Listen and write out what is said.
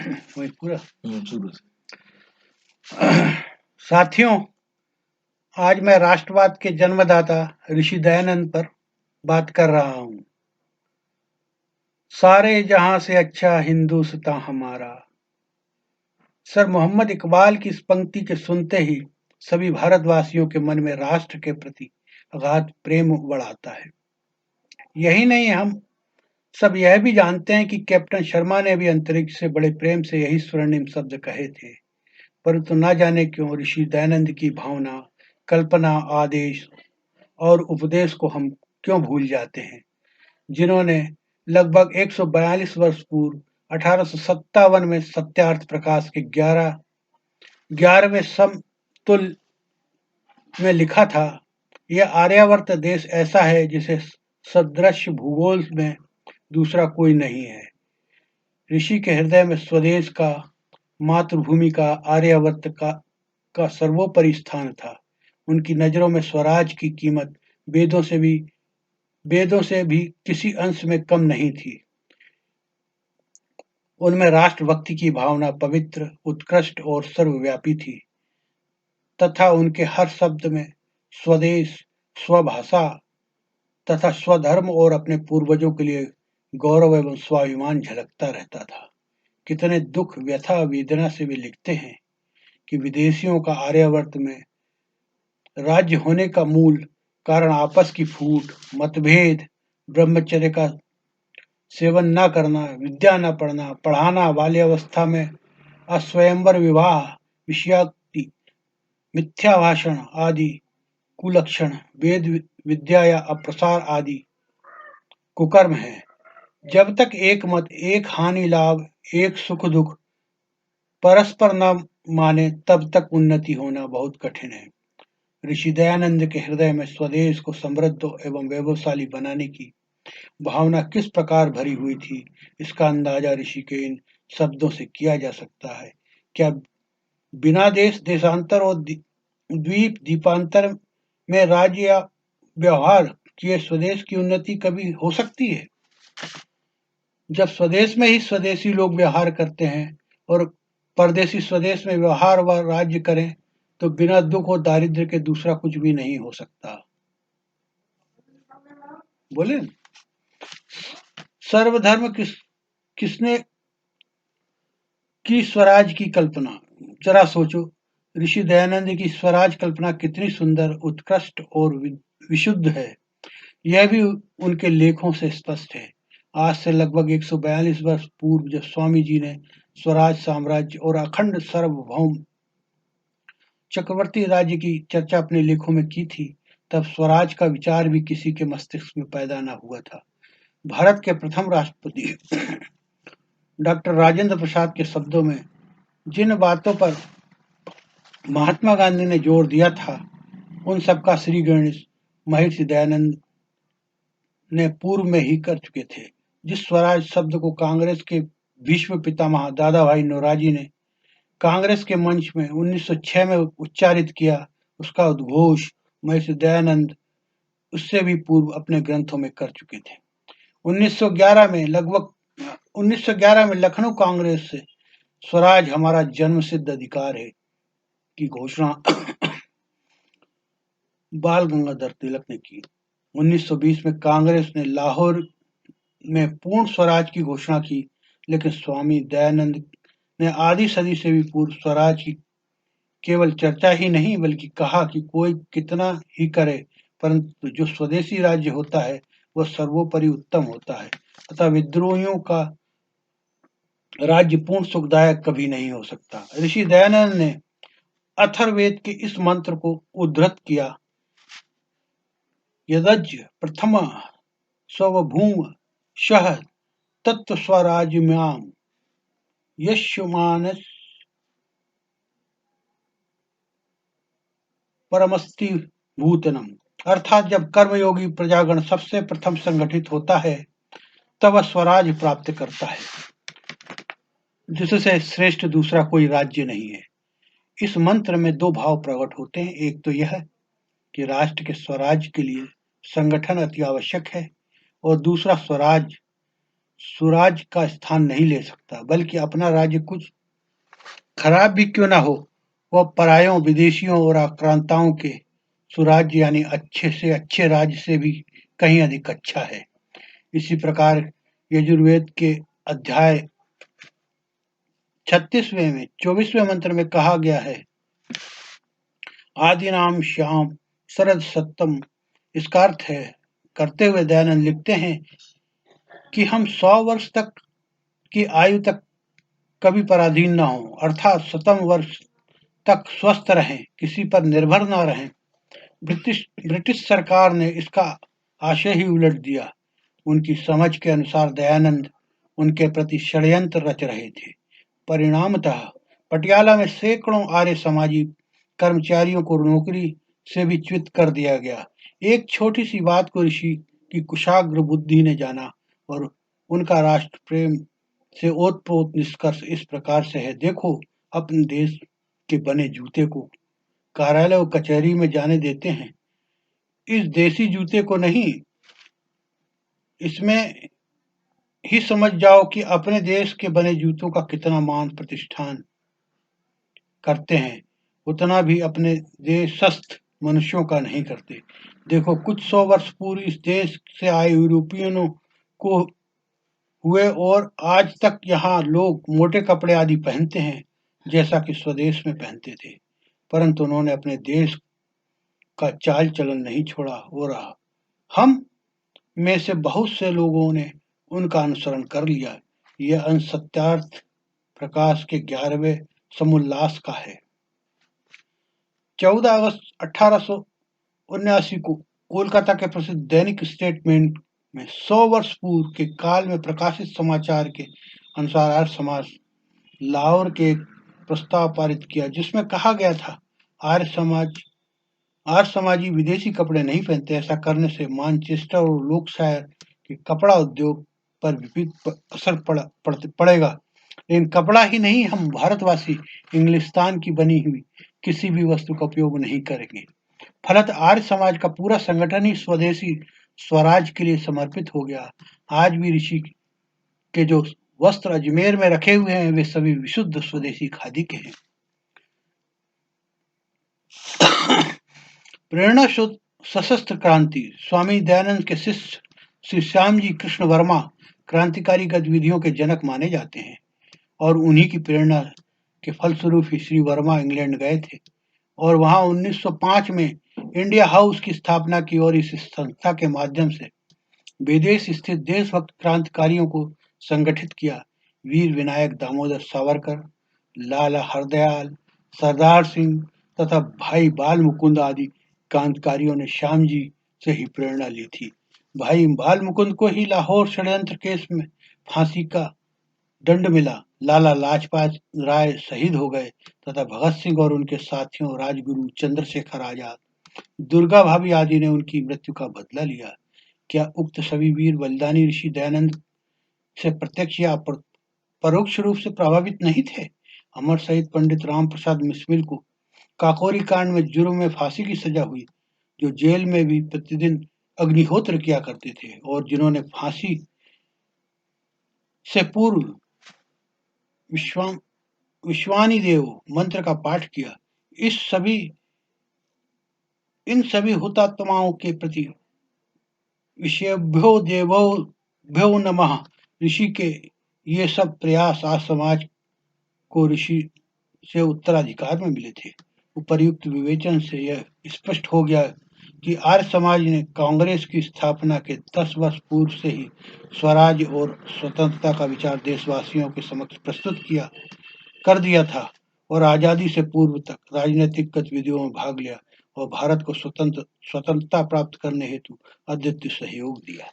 वही पूरा। शुरू से। साथियों, आज मैं राष्ट्रवाद के जन्मदाता ऋषि दयानंद पर बात कर रहा हूँ। सारे जहां से अच्छा हिंदुस्तां हमारा। सर मोहम्मद इकबाल की इस पंक्ति के सुनते ही सभी भारतवासियों के मन में राष्ट्र के प्रति अगाध प्रेम बढ़ाता है। यही नहीं, हम सब यह भी जानते हैं कि कैप्टन शर्मा ने भी अंतरिक्ष से बड़े प्रेम से यही स्वर्णिम शब्द कहे थे। परंतु ना जाने क्यों ऋषि दयानंद की भावना, कल्पना, आदेश और उपदेश को हम क्यों भूल जाते हैं, जिन्होंने लगभग 142 वर्ष पूर्व 1857 में सत्यार्थ प्रकाश के 11वें समतुल्य में लिखा था, यह आर्यावर्त देश ऐसा है जिसे सदृश भूगोल में दूसरा कोई नहीं है। ऋषि के हृदय में स्वदेश का, मातृभूमि का, आर्यावर्त का सर्वोपरि स्थान था। उनकी नजरों में स्वराज की कीमत वेदों से भी किसी अंश में कम नहीं थी। उनमें राष्ट्रभक्ति की भावना पवित्र, उत्कृष्ट और सर्वव्यापी थी तथा उनके हर शब्द में स्वदेश, स्वभाषा तथा स्वधर्म और अपने पूर्वजों के लिए गौरव एवं स्वाभिमान झलकता रहता था। कितने दुख, व्यथा, वेदना से वे लिखते हैं कि विदेशियों का आर्यावर्त में राज्य होने का मूल कारण आपस की फूट, मतभेद, ब्रह्मचर्य का सेवन न करना, विद्या न पढ़ना, पढ़ाना, बाल्यावस्था में अस्वयंवर विवाह, विषयाक्ति, मिथ्या भाषण आदि कुलक्षण, वेद विद्या या अप्रसार आदि कुकर्म है। जब तक एक मत, एक हानि लाभ, एक सुख दुख परस्पर न माने, तब तक उन्नति होना बहुत कठिन है। ऋषि दयानंद के हृदय में स्वदेश को समृद्ध एवं वैभवशाली बनाने की भावना किस प्रकार भरी हुई थी, इसका अंदाजा ऋषि के इन शब्दों से किया जा सकता है। क्या बिना देश देशांतर और द्वीप दीपांतर में राज्य या व्यवहार किए स्वदेश की उन्नति कभी हो सकती है? जब स्वदेश में ही स्वदेशी लोग व्यवहार करते हैं और परदेशी स्वदेश में व्यवहार व राज्य करें, तो बिना दुख और दारिद्र्य के दूसरा कुछ भी नहीं हो सकता। बोले सर्वधर्म किसने की स्वराज की कल्पना? जरा सोचो, ऋषि दयानंद की स्वराज कल्पना कितनी सुंदर, उत्कृष्ट और विशुद्ध है। यह भी उनके लेखों से स्पष्ट है। आज से लगभग 142 वर्ष पूर्व जब स्वामी जी ने स्वराज साम्राज्य और अखंड सार्वभौम चक्रवर्ती राज्य की चर्चा अपने लेखों में की थी, तब स्वराज का विचार भी किसी के मस्तिष्क में पैदा न हुआ था। भारत के प्रथम राष्ट्रपति डॉक्टर राजेंद्र प्रसाद के शब्दों में जिन बातों पर महात्मा गांधी ने जोर दिया था, उन सबका श्री गणेश महर्षि दयानंद ने पूर्व में ही कर चुके थे। जिस स्वराज शब्द को कांग्रेस के भीष्म पितामह दादा भाई नौरोजी ने कांग्रेस के मंच में 1906 में उच्चारित किया, उसका उद्घोष महर्षि दयानंद उससे भी पूर्व अपने ग्रंथों में कर चुके थे। 1911 में लखनऊ कांग्रेस से स्वराज हमारा जन्मसिद्ध अधिकार है की घोषणा बाल गंगाधर तिलक ने की। 1920 में कांग्रेस ने लाहौर में पूर्ण स्वराज की घोषणा की, लेकिन स्वामी दयानंद ने आधी सदी से भी पूर्व स्वराज की केवल चर्चा ही नहीं बल्कि कहा कि कोई कितना ही करे, परंतु जो स्वदेशी राज्य होता है वह सर्वोपरि उत्तम होता है तथा विद्रोहियों का राज्य पूर्ण सुखदायक कभी नहीं हो सकता। ऋषि दयानंद ने अथर्ववेद के इस मंत्र को उद्धृत किया, यदज्य प्रथम स्वभूम शह तत्व स्वराज्यम्याम यश्यमानस परमस्ति भूतनम। अर्थात जब कर्मयोगी प्रजागण सबसे प्रथम संगठित होता है, तब वह स्वराज प्राप्त करता है, जिससे श्रेष्ठ दूसरा कोई राज्य नहीं है। इस मंत्र में दो भाव प्रकट होते हैं। एक तो यह कि राष्ट्र के स्वराज के लिए संगठन अति आवश्यक है, और दूसरा सुराज का स्थान नहीं ले सकता, बल्कि अपना राज्य कुछ खराब भी क्यों ना हो, वह परायों, विदेशियों और आक्रांताओं के सुराज्य यानी अच्छे से अच्छे राज्य से भी कहीं अधिक अच्छा है। इसी प्रकार यजुर्वेद के अध्याय 36वें में 24वें मंत्र में कहा गया है, आदिनाम श्याम शरद सत्तम। इसका अर्थ है, करते हुए दयानंद लिखते हैं कि हम 100 वर्ष तक की आयु तक कभी पराधीन न हो, अर्थात शतम वर्ष तक स्वस्थ रहें, किसी पर निर्भर न रहें। ब्रिटिश सरकार ने इसका आशय ही उलट दिया। उनकी समझ के अनुसार दयानंद उनके प्रति षड्यंत्र रच रहे थे। परिणामतः पटियाला में सैकड़ों आर्य समाजी कर्मचारियों को नौकरी से भी च्युत कर दिया गया। एक छोटी सी बात को ऋषि की कुशाग्र बुद्धि ने जाना और उनका राष्ट्र प्रेम से ओतप्रोत निष्कर्ष इस प्रकार से है, देखो अपने देश के बने जूते को कार्यालय और कचहरी में जाने देते हैं, इस देसी जूते को नहीं। इसमें ही समझ जाओ कि अपने देश के बने जूतों का कितना मान प्रतिष्ठान करते हैं, उतना भी अपने देशस्थ मनुष्यों का नहीं करते। देखो कुछ 100 वर्ष पूर्व इस देश से आए यूरोपियनों को हुए और आज तक यहाँ लोग मोटे कपड़े आदि पहनते हैं, जैसा कि स्वदेश में पहनते थे, परंतु उन्होंने अपने देश का चाल चलन नहीं छोड़ा और हम में से बहुत से लोगों ने उनका अनुसरण कर लिया। यह अंश सत्यार्थ प्रकाश के 11वें समोल्लास का है। 14 अगस्त 1879 को कोलकाता के प्रसिद्ध दैनिक स्टेटमेंट में 100 वर्ष पूर्व के काल में प्रकाशित समाचार के अनुसार आर्य समाज लाहौर के एक प्रस्ताव पारित किया, जिसमें कहा गया था, आर्य समाजी विदेशी कपड़े नहीं पहनते। ऐसा करने से मानचेस्टर और लोकशायर के कपड़ा उद्योग पर विपरीत असर पड़ेगा। लेकिन कपड़ा ही नहीं, हम भारतवासी इंग्लिस्तान की बनी हुई किसी भी वस्तु का उपयोग नहीं करेंगे। फलत आर्य समाज का पूरा संगठन ही स्वदेशी स्वराज के लिए समर्पित हो गया। आज भी ऋषि के जो वस्त्र अजमेर में रखे हुए हैं, वे सभी विशुद्ध स्वदेशी खादी के हैं। प्रेरणा सशस्त्र क्रांति। स्वामी दयानंद के शिष्य श्री श्यामजी कृष्ण वर्मा क्रांतिकारी गतिविधियों के जनक माने जाते हैं और उन्हीं की प्रेरणा के फलस्वरूप ही श्री वर्मा इंग्लैंड गए थे और वहां 1905 में इंडिया हाउस की स्थापना की और इस संस्था के माध्यम से विदेश स्थित देशभक्त क्रांतिकारियों को संगठित किया। वीर विनायक दामोदर सावरकर, लाला हरदयाल, सरदार सिंह तथा भाई बाल मुकुंद आदि क्रांतिकारियों ने श्याम जी से ही प्रेरणा ली थी। भाई बाल मुकुंद को ही लाहौर षड्यंत्र केस में फांसी का दंड मिला। लाला लाजपत राय शहीद हो गए तथा भगत सिंह और उनके साथियों राजगुरु चंद्रशेखर आजाद, दुर्गा भाभी आदि ने उनकी मृत्यु का बदला लिया। क्या उक्त सभी वीर बलिदानी ऋषि दयानंद से प्रत्यक्ष या परोक्ष रूप से प्रभावित नहीं थे? अमर शहीद पंडित राम प्रसाद बिस्मिल को काकोरी कांड में जुर्म में फांसी की सजा हुई, जो जेल में भी प्रतिदिन अग्निहोत्र किया करते थे और जिन्होंने फांसी से पूर्व विश्वानी देव मंत्र का पाठ किया। इन सभी हुतात्माओं के प्रति विषयभ्यो देवोभ्यो नमः। ऋषि के ये सब प्रयास आज समाज को ऋषि से उत्तराधिकार में मिले थे। उपर्युक्त विवेचन से यह स्पष्ट हो गया कि आर्य समाज ने कांग्रेस की स्थापना के 10 वर्ष पूर्व से ही स्वराज और स्वतंत्रता का विचार देशवासियों के समक्ष प्रस्तुत कर दिया था और आजादी से पूर्व तक राजनीतिक गतिविधियों में भाग लिया और भारत को स्वतंत्रता प्राप्त करने हेतु अद्वितीय सहयोग दिया।